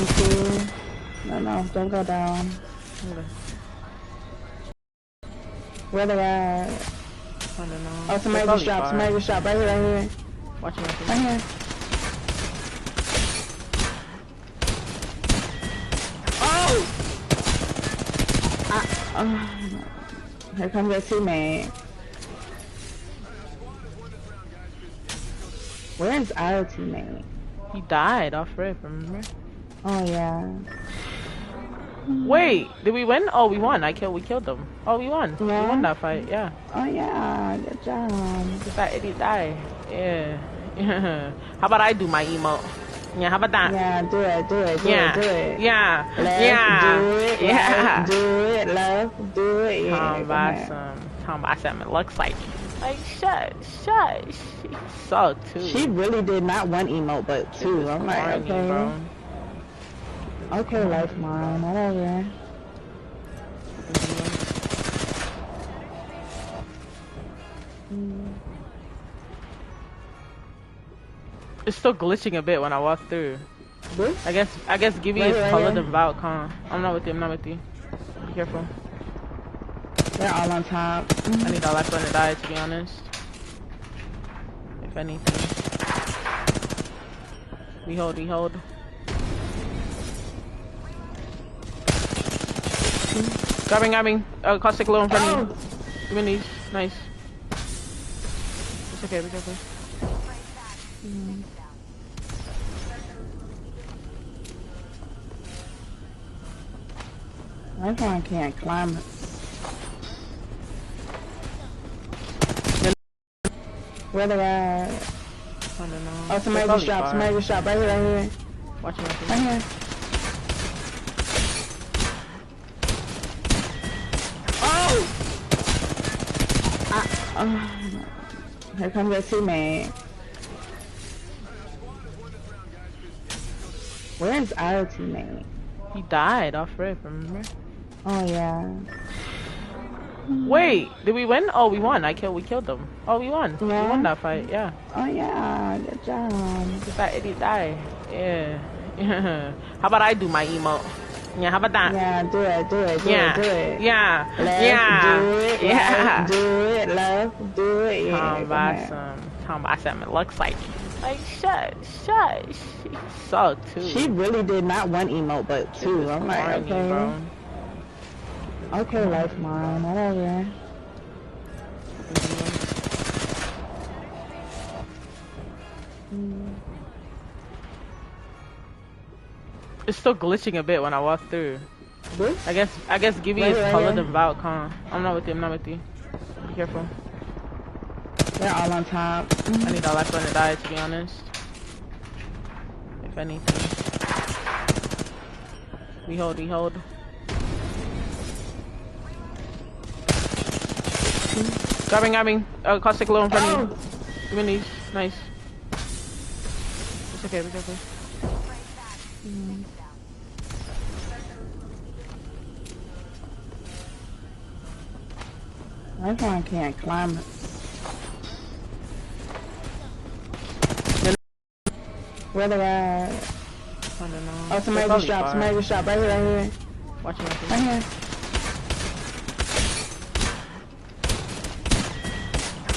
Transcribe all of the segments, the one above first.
Two. No, don't go down. Okay. Where they at? I don't know. Oh, somebody just dropped. Somebody just dropped. Right here, right here. Watching Right here. Oh! Here comes their teammate. Where's our teammate? He died off rip, remember? Oh yeah. Wait, did we win? Oh, we won. We killed them. Oh, we won. Yeah. We won that fight, yeah. Oh yeah, good job. Did that idiot die? Yeah. How about I do my emote? Yeah, how about that? Yeah, do it. Yeah. Do it. Yeah. Let's Yeah. do it. Yeah. Let's do it. Let's do it. Yeah. Tom Bossom, it looks like shut. She sucked too. She really did not one emote, but two. I'm like, Corny, okay. bro. Okay, life mine, whatever. It's still glitching a bit when I walk through. This? I guess Gibby is colored than Valcon. I'm not with you. Be careful. They're all on top. I need our last one to die, to be honest. If anything. We hold. Grabbing. Caustic low in front of you. Give me these. Nice. It's okay, be careful. That one can't climb. Where they at? I don't know. Oh, somebody just dropped. Somebody just dropped. Right here, right here. Watching. Right here. Oh! Here comes their teammate. Where's our teammate? He died off rip, remember? Oh yeah. Wait, did we win? Oh, we won. We killed them. Oh, we won. Yeah. We won that fight, yeah. Oh yeah, good job. Did that idiot die? Yeah. How about I do my emote? Yeah, how about that? Yeah, do it. Yeah. Do it. Yeah. Let's Yeah. do it. Yeah. Let's do it. Let's do it. Yeah. Tom Bossom, it looks like shut. She sucked too. She really did not one emote, but two. I'm like, Corny, okay. bro. Okay, life mine, whatever. It's still glitching a bit when I walk through. This? I guess Gibby is colored than Valcon. I'm not with you. Be careful. They're all on top. I need our last one to die, to be honest. If anything. We hold. Grabbing. Caustic low in front of you. Give me these. Nice. It's okay, be careful. That one can't climb. Where they at? I don't know. Oh, somebody just dropped. Somebody just dropped. Right here, right here. Watching. Right here.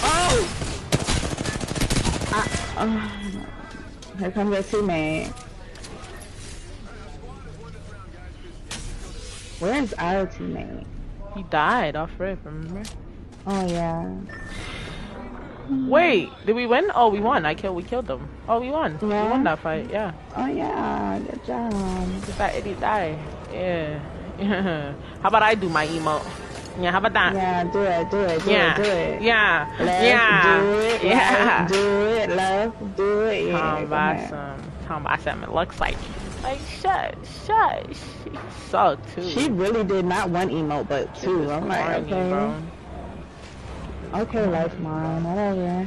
Oh! Here comes their teammate. Where's our teammate? He died off rip, remember? Oh yeah. Wait, did we win? Oh, we won. We killed them. Oh, we won. Yeah. We won that fight, yeah. Oh yeah, good job. Did that idiot die? Yeah. How about I do my emote? Yeah, how about that? Yeah, do it. Yeah. Do it. Yeah. Let's Yeah. do it. Yeah. Let's do it. Let's do it. Yeah. Tom Bossom, it looks like shut. She sucked too. She really did not one emote, but two. I'm like, Corny, okay. bro. Okay, life mine, whatever.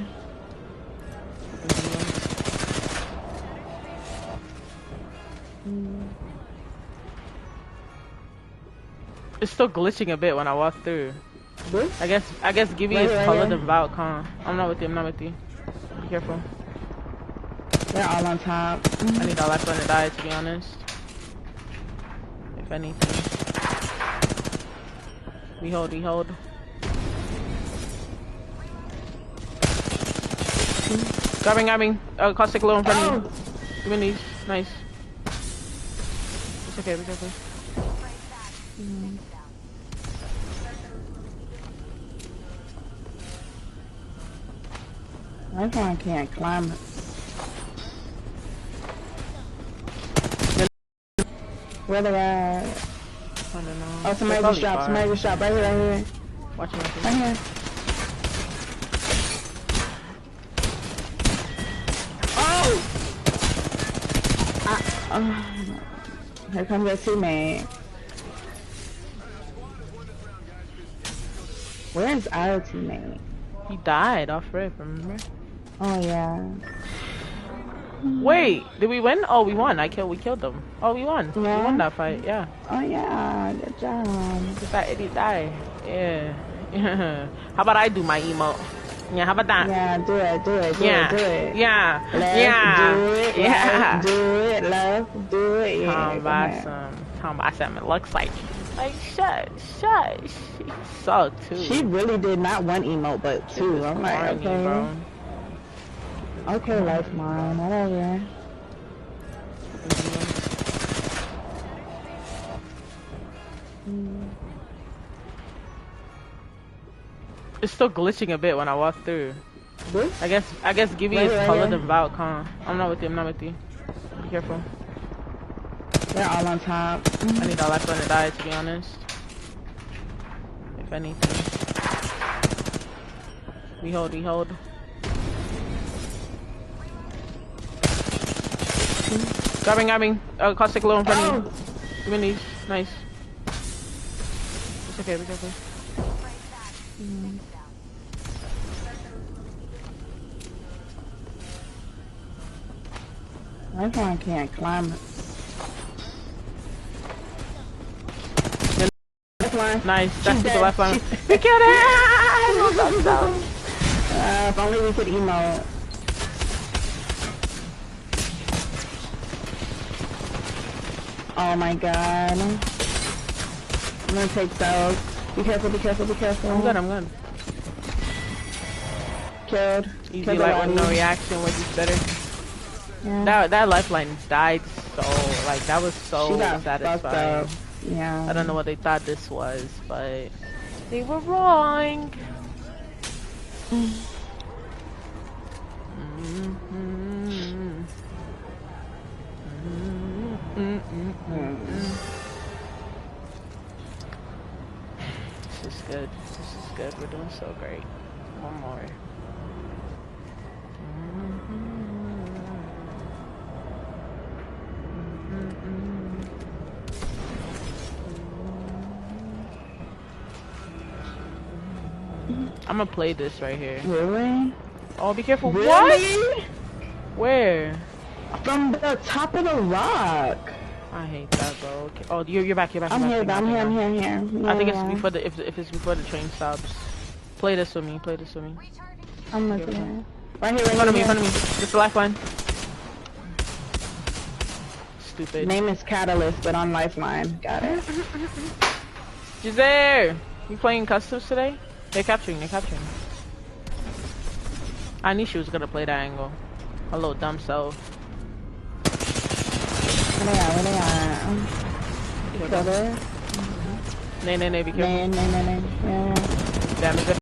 It's still glitching a bit when I walk through. This? I guess Gibby is colored than Valcon. I'm not with you. Be careful. They're all on top. I need our last one to die, to be honest. If anything. We hold, we hold. Grabbing. Caustic low in front of you. Give me these. Nice. It's okay, it's okay. That's why I can't climb it. Where they at? I don't know. Oh, somebody just dropped. Somebody just dropped. Right here, right here. Watch it. Right here. Oh! Here comes your teammate. Where's our teammate? He died off rip, remember? Oh yeah. Wait, did we win? Oh, we won. We killed them. Oh, we won. Yeah. We won that fight, yeah. Oh yeah, good job. Did that idiot die? Yeah. How about I do my emote? Yeah, how about that? Yeah, do it. Yeah. Do it. Yeah. Let's Yeah. do it. Yeah. Let's do it. Let's do it. Yeah. Tom Bossom, it looks like shut. She sucked too. She really did not one emote, but two. I'm like, corny, okay. bro. Okay, life mine. Whatever. It's still glitching a bit when I walk through. This? I guess Gibby Right is here, taller right than Valk, huh? I'm not with you. Be careful. They're all on top. I need that last one to die, to be honest. If anything. We hold. Grabbing. Caustic low in front of you. Give me these. Nice. It's okay, be careful. That's why I can't climb it. Left line. Nice. That's the dead. left line. She's- We killed it! If only we could emote. Oh my god. I'm gonna take those. Be careful. I'm good. Killed. Easy, Killed like the with no body. reaction, which is better. Yeah. That lifeline died so, like, that was so She got fucked satisfying. up. Yeah. I don't know what they thought this was, but they were wrong. This is good. We're doing so great. One more. I'm gonna play this right here. Really? Oh, be careful. Really? What? Where? From the top of the rock. I hate that, bro. Okay. Oh, you're back. I'm here. Yeah, Yeah, I think it's yeah. before the if it's before the train stops. Play this with me. I'm looking. Right here, In front of me. This is the lifeline. Stupid. Name is Catalyst, but on Lifeline. Got it. Giselle, you playing customs today? They're capturing. I knew she was gonna play that angle. Her little dumb self. Where they are? Kill there. Nay, be careful. Nay. Yeah. Damage it.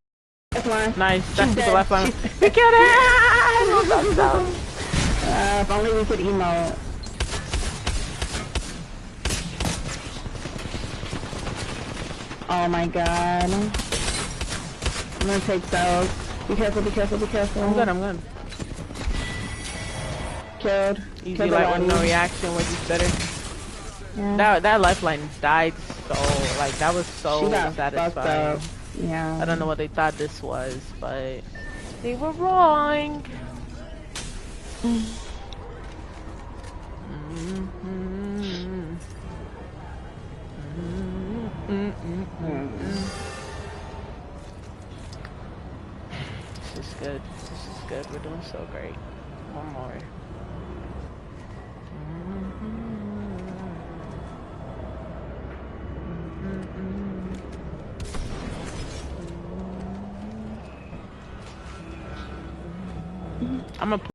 Lifeline. Nice, that's She's the dead. lifeline. She's- We killed it! If only we could emote. Oh my god. I'm gonna take those. Be careful. I'm good. Killed. Easy, Killed like the with no body. reaction, which is better. Yeah. That lifeline died so, like, that was so She got fucked satisfying. up. Yeah. I don't know what they thought this was, but they were wrong. This is good. We're doing so great. One more. I'm gonna